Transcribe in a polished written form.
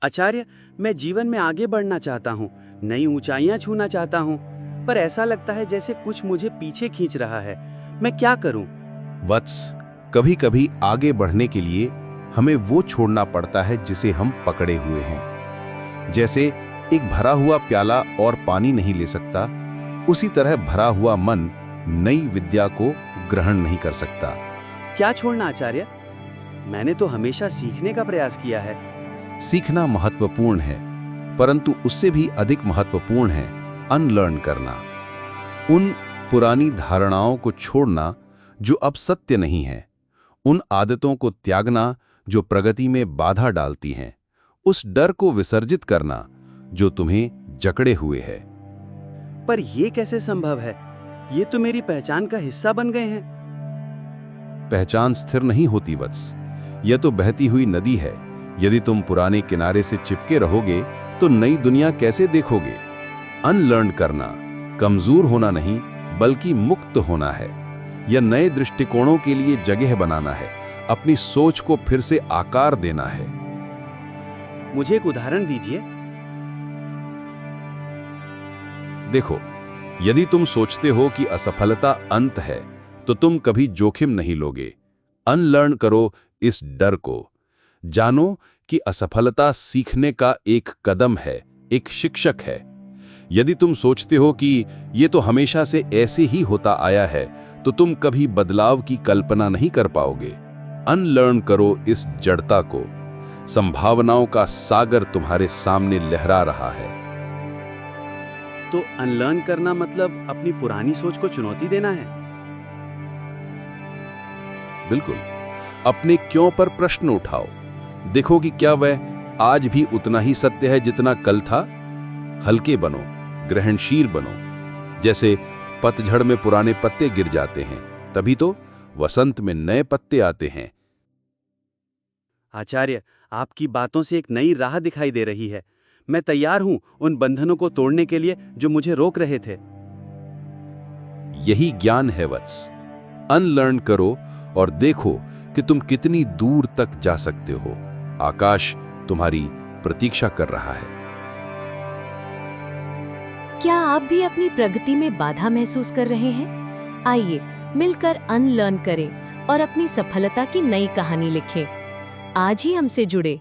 आचार्य, मैं जीवन में आगे बढ़ना चाहता हूँ, नई ऊंचाइयां छूना चाहता हूँ, पर ऐसा लगता है जैसे कुछ मुझे पीछे खींच रहा है। मैं क्या करूँ? वत्स, कभी कभी आगे बढ़ने के लिए हमें वो छोड़ना पड़ता है जिसे हम पकड़े हुए हैं। जैसे एक भरा हुआ प्याला और पानी नहीं ले सकता, उसी तरह भरा हुआ मन नई विद्या को ग्रहण नहीं कर सकता। क्या छोड़ना आचार्य? मैंने तो हमेशा सीखने का प्रयास किया है। सीखना महत्वपूर्ण है, परंतु उससे भी अधिक महत्वपूर्ण है अनलर्न करना। उन पुरानी धारणाओं को छोड़ना जो अब सत्य नहीं है, उन आदतों को त्यागना जो प्रगति में बाधा डालती हैं, उस डर को विसर्जित करना जो तुम्हें जकड़े हुए है। पर यह कैसे संभव है? ये तो मेरी पहचान का हिस्सा बन गए हैं। पहचान स्थिर नहीं होती वत्स, यह तो बहती हुई नदी है। यदि तुम पुराने किनारे से चिपके रहोगे तो नई दुनिया कैसे देखोगे? अनलर्न करना कमजोर होना नहीं, बल्कि मुक्त होना है। यह नए दृष्टिकोणों के लिए जगह बनाना है, अपनी सोच को फिर से आकार देना है। मुझे एक उदाहरण दीजिए। देखो, यदि तुम सोचते हो कि असफलता अंत है, तो तुम कभी जोखिम नहीं लोगे। अनलर्न करो इस डर को। जानो कि असफलता सीखने का एक कदम है, एक शिक्षक है। यदि तुम सोचते हो कि ये तो हमेशा से ऐसे ही होता आया है, तो तुम कभी बदलाव की कल्पना नहीं कर पाओगे। अनलर्न करो इस जड़ता को। संभावनाओं का सागर तुम्हारे सामने लहरा रहा है। तो अनलर्न करना मतलब अपनी पुरानी सोच को चुनौती देना है। बिल्कुल। अपने क्यों पर प्रश्न उठाओ। देखो कि क्या वह आज भी उतना ही सत्य है जितना कल था। हल्के बनो, ग्रहणशील बनो। जैसे पतझड़ में पुराने पत्ते गिर जाते हैं, तभी तो वसंत में नए पत्ते आते हैं। आचार्य, आपकी बातों से एक नई राह दिखाई दे रही है। मैं तैयार हूं उन बंधनों को तोड़ने के लिए जो मुझे रोक रहे थे। यही ज्ञान है वत्स। अनलर्न करो और देखो कि तुम कितनी दूर तक जा सकते हो। आकाश तुम्हारी प्रतीक्षा कर रहा है। क्या आप भी अपनी प्रगति में बाधा महसूस कर रहे हैं? आइए मिलकर अनलर्न करें और अपनी सफलता की नई कहानी लिखें। आज ही हमसे जुड़े।